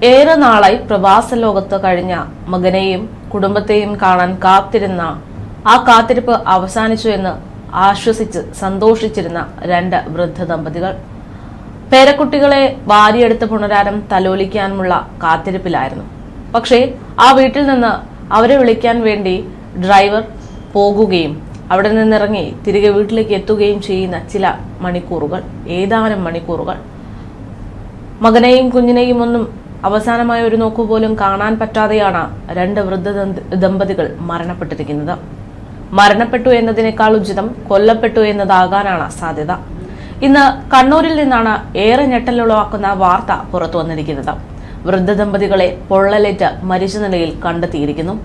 ഏറെ നാളായി പ്രവാസ ലോകത്ത് കഴിഞ്ഞ മകനെയും കുടുംബത്തെയും കാണാൻ കാത്തിരുന്ന ആ കാത്തിരിപ്പ് അവസാനിച്ചു എന്ന് ആശ്വസിച്ച് സന്തോഷിച്ചിരുന്ന രണ്ട് വൃദ്ധ ദമ്പതികൾ പേരക്കുട്ടികളെ വാരിയെടുത്ത് പുനരാരം തലോലിക്കാനുമുള്ള കാത്തിരിപ്പിലായിരുന്നു. പക്ഷേ ആ വീട്ടിൽ നിന്ന് അവരെ വിളിക്കാൻ വേണ്ടി ഡ്രൈവർ പോകുകയും അവിടെ നിന്നിറങ്ങി തിരികെ വീട്ടിലേക്ക് എത്തുകയും ചെയ്യുന്ന ചില മണിക്കൂറുകൾ, ഏതാനും മണിക്കൂറുകൾ, മകനെയും കുഞ്ഞിനെയും ഒന്നും അവസാനമായ ഒരു നോക്കുപോലും കാണാൻ പറ്റാതെയാണ് രണ്ട് വൃദ്ധ ദമ്പതികൾ മരണപ്പെട്ടിരിക്കുന്നത്. മരണപ്പെട്ടു എന്നതിനേക്കാൾ ഉചിതം കൊല്ലപ്പെട്ടു എന്നതാകാനാണ് സാധ്യത. ഇന്ന് കണ്ണൂരിൽ നിന്നാണ് ഏറെ ഞെട്ടലുളവാക്കുന്ന വാർത്ത പുറത്തു വന്നിരിക്കുന്നത്. വൃദ്ധ ദമ്പതികളെ പൊള്ളലേറ്റ് മരിച്ച നിലയിൽ കണ്ടെത്തിയിരിക്കുന്നു.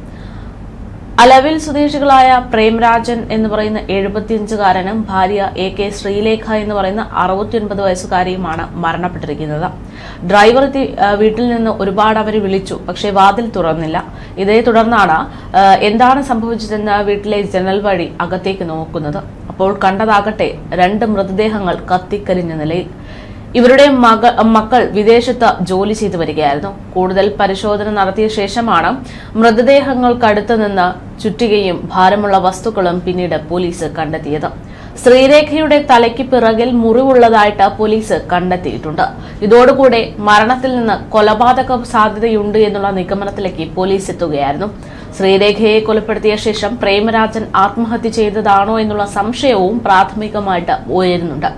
അലവിൽ സ്വദേശികളായ പ്രേംരാജൻ എന്ന് പറയുന്ന 75-കാരനും ഭാര്യ AK ശ്രീലേഖ എന്ന് പറയുന്ന 69 വയസ്സുകാരിയുമാണ് മരണപ്പെട്ടിരിക്കുന്നത്. ഡ്രൈവർ വീട്ടിൽ നിന്ന് ഒരുപാട് അവരെ വിളിച്ചു, പക്ഷേ വാതിൽ തുറന്നില്ല. ഇതേ തുടർന്നാണ് എന്താണ് സംഭവിച്ചതെന്ന് വീട്ടിലെ ജനൽ വഴി അകത്തേക്ക് നോക്കുന്നത്. അപ്പോൾ കണ്ടതാകട്ടെ രണ്ട് മൃതദേഹങ്ങൾ കത്തിക്കരിഞ്ഞ നിലയിൽ. ഇവരുടെ മക്കൾ വിദേശത്ത് ജോലി ചെയ്തു വരികയായിരുന്നു. കൂടുതൽ പരിശോധന നടത്തിയ ശേഷമാണ് മൃതദേഹങ്ങൾക്കടുത്ത് നിന്ന് ചുറ്റികയും ഭാരമുള്ള വസ്തുക്കളും പിന്നീട് പോലീസ് കണ്ടെത്തിയത്. ശ്രീരേഖയുടെ തലയ്ക്ക് പിറകിൽ മുറിവുള്ളതായിട്ട് പോലീസ് കണ്ടെത്തിയിട്ടുണ്ട്. ഇതോടുകൂടെ മരണത്തിൽ നിന്ന് കൊലപാതക സാധ്യതയുണ്ട് എന്നുള്ള നിഗമനത്തിലേക്ക് പോലീസ് എത്തുകയായിരുന്നു. ശ്രീരേഖയെ കൊലപ്പെടുത്തിയ ശേഷം പ്രേമരാജൻ ആത്മഹത്യ ചെയ്തതാണോ എന്നുള്ള സംശയവും പ്രാഥമികമായിട്ട് ഉയരുന്നുണ്ട്.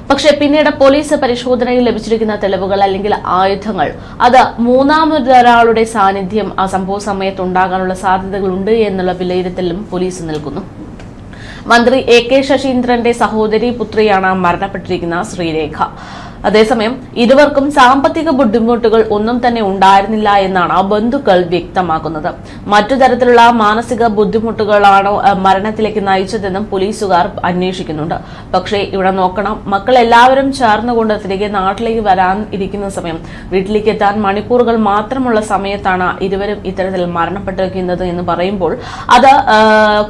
പക്ഷേ പിന്നീട് പോലീസ് പരിശോധനയിൽ ലഭിച്ചിരിക്കുന്ന തെളിവുകൾ അല്ലെങ്കിൽ ആയുധങ്ങൾ, അത് മൂന്നാമതൊരാളുടെ സാന്നിധ്യം ആ സംഭവ സമയത്ത് ഉണ്ടാകാനുള്ള സാധ്യതകളുണ്ട് എന്നുള്ള വിലയിരുത്തലും പോലീസ് നൽകുന്നു. മന്ത്രി AK ശശീന്ദ്രന്റെ സഹോദരി പുത്രിയാണ് മരണപ്പെട്ടിരിക്കുന്ന ശ്രീരേഖ. അതേസമയം ഇരുവർക്കും സാമ്പത്തിക ബുദ്ധിമുട്ടുകൾ ഒന്നും തന്നെ ഉണ്ടായിരുന്നില്ല എന്നാണ് ബന്ധുക്കൾ വ്യക്തമാക്കുന്നത്. മറ്റു തരത്തിലുള്ള മാനസിക ബുദ്ധിമുട്ടുകളാണോ മരണത്തിലേക്ക് നയിച്ചതെന്നും പോലീസുകാർ അന്വേഷിക്കുന്നുണ്ട്. പക്ഷേ ഇവിടെ നോക്കണം, മക്കൾ എല്ലാവരും ചേർന്നുകൊണ്ട് തിരികെ നാട്ടിലേക്ക് വരാൻ ഇരിക്കുന്ന സമയം, വീട്ടിലേക്ക് എത്താൻ മണിക്കൂറുകൾ മാത്രമുള്ള സമയത്താണ് ഇരുവരും ഇത്തരത്തിൽ മരണപ്പെട്ടിരിക്കുന്നത് എന്ന് പറയുമ്പോൾ അത്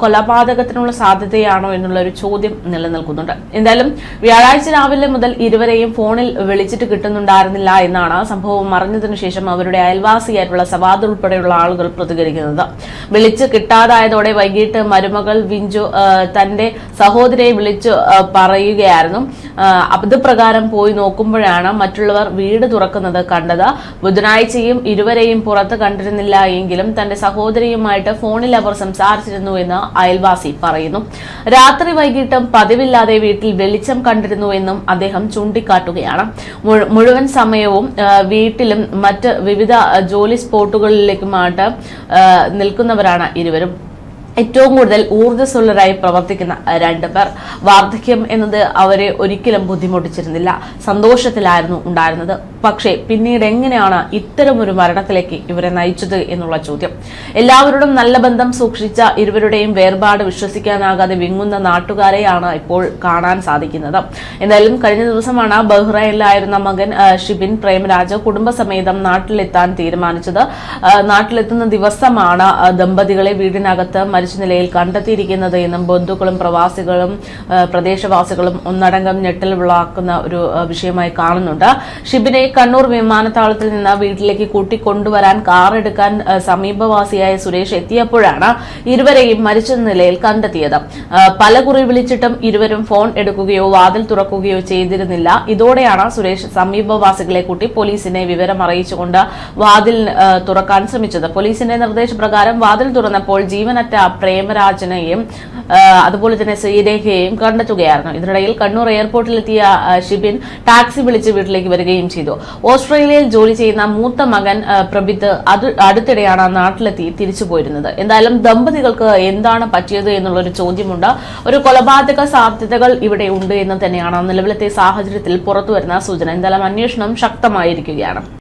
കൊലപാതകത്തിനുള്ള സാധ്യതയാണോ എന്നുള്ള ഒരു ചോദ്യം നിലനിൽക്കുന്നുണ്ട്. എന്തായാലും വ്യാഴാഴ്ച രാവിലെ മുതൽ ഇരുവരെയും ഫോണിൽ വിളിച്ചിട്ട് കിട്ടുന്നുണ്ടായിരുന്നില്ല എന്നാണ് സംഭവം അറിഞ്ഞതിനു ശേഷം അവരുടെ അയൽവാസിയായിട്ടുള്ള സവാദ് ഉൾപ്പെടെയുള്ള ആളുകൾ പ്രതികരിക്കുന്നത്. വിളിച്ച് കിട്ടാതായതോടെ വൈകിട്ട് മരുമകൾ വിഞ്ചു തന്റെ സഹോദരിയെ വിളിച്ചു പറയുകയായിരുന്നു. അത് പ്രകാരം പോയി നോക്കുമ്പോഴാണ് മറ്റുള്ളവർ വീട് തുറക്കുന്നത് കണ്ടത്. ബുധനാഴ്ചയും ഇരുവരെയും പുറത്ത് കണ്ടിരുന്നില്ല എങ്കിലും തന്റെ സഹോദരിയുമായിട്ട് ഫോണിൽ അവർ സംസാരിച്ചിരുന്നു എന്ന് അയൽവാസി പറയുന്നു. രാത്രി വൈകിട്ടും പതിവില്ലാതെ വീട്ടിൽ വെളിച്ചം കണ്ടിരുന്നു എന്നും അദ്ദേഹം ചൂണ്ടിക്കാട്ടുകയാണ്. മുഴുവൻ സമയവും വീട്ടിലും മറ്റ് വിവിധ ജോലി സ്പോട്ടുകളിലേക്കുമായിട്ട് നിൽക്കുന്നവരാണ് ഇരുവരും. ഏറ്റവും കൂടുതൽ ഊർജ്ജസ്വലരായി പ്രവർത്തിക്കുന്ന രണ്ടുപേർ. വാർദ്ധക്യം എന്നത് അവരെ ഒരിക്കലും ബുദ്ധിമുട്ടിച്ചിരുന്നില്ല, സന്തോഷത്തിലായിരുന്നു ഉണ്ടായിരുന്നത്. പക്ഷേ പിന്നീട് എങ്ങനെയാണ് ഇത്തരമൊരു മരണത്തിലേക്ക് ഇവരെ നയിച്ചത് എന്നുള്ള ചോദ്യം. എല്ലാവരോടും നല്ല ബന്ധം സൂക്ഷിച്ച ഇരുവരുടെയും വേർപാട് വിശ്വസിക്കാനാകാതെ വിങ്ങുന്ന നാട്ടുകാരെയാണ് ഇപ്പോൾ കാണാൻ സാധിക്കുന്നത്. എന്തായാലും കഴിഞ്ഞ ദിവസമാണ് ബഹ്റൈനിലായിരുന്ന മകൻ ഷിബിൻ പ്രേമരാജ് കുടുംബസമേതം നാട്ടിലെത്താൻ തീരുമാനിച്ചത്. നാട്ടിലെത്തുന്ന ദിവസമാണ് ദമ്പതികളെ വീടിനകത്ത് മരിച്ച നിലയിൽ കണ്ടെത്തിയിരിക്കുന്നത് എന്നും ബന്ധുക്കളും പ്രവാസികളും പ്രദേശവാസികളും ഒന്നടങ്കം ഞെട്ടലുളവാക്കുന്ന ഒരു വിഷയമായി കാണുന്നുണ്ട്. ഷിബിനെ കണ്ണൂർ വിമാനത്താവളത്തിൽ നിന്ന് വീട്ടിലേക്ക് കൂട്ടിക്കൊണ്ടുവരാൻ കാർ എടുക്കാൻ സമീപവാസിയായ സുരേഷ് എത്തിയപ്പോഴാണ് ഇരുവരെയും മരിച്ച നിലയിൽ കണ്ടെത്തിയത്. പല കുറി വിളിച്ചിട്ടും ഇരുവരും ഫോൺ എടുക്കുകയോ വാതിൽ തുറക്കുകയോ ചെയ്തിരുന്നില്ല. ഇതോടെയാണ് സുരേഷ് സമീപവാസികളെ കൂട്ടി പോലീസിനെ വിവരം അറിയിച്ചുകൊണ്ട് വാതിൽ തുറക്കാൻ ശ്രമിച്ചത്. പോലീസിന്റെ നിർദ്ദേശപ്രകാരം വാതിൽ തുറന്നപ്പോൾ ജീവനറ്റ പ്രേമരാജനെയും അതുപോലെ തന്നെ ശ്രീരേഖയെയും കണ്ടെത്തുകയായിരുന്നു. ഇതിനിടയിൽ കണ്ണൂർ എയർപോർട്ടിലെത്തിയ ഷിബിൻ ടാക്സി വിളിച്ച് വീട്ടിലേക്ക് വരികയും ചെയ്തു. ഓസ്ട്രേലിയയിൽ ജോലി ചെയ്യുന്ന മൂത്ത മകൻ പ്രബിത്ത് അടുത്തിടെയാണ് നാട്ടിലെത്തി തിരിച്ചു പോയിരുന്നത്. എന്തായാലും ദമ്പതികൾക്ക് എന്താണ് പറ്റിയത് എന്നുള്ളൊരു ചോദ്യമുണ്ട്. ഒരു കൊലപാതക സാധ്യതകൾ ഇവിടെ ഉണ്ട് എന്ന് തന്നെയാണ് നിലവിലത്തെ സാഹചര്യത്തിൽ പുറത്തുവരുന്ന സൂചന. എന്തായാലും അന്വേഷണം ശക്തമായിരിക്കുകയാണ്.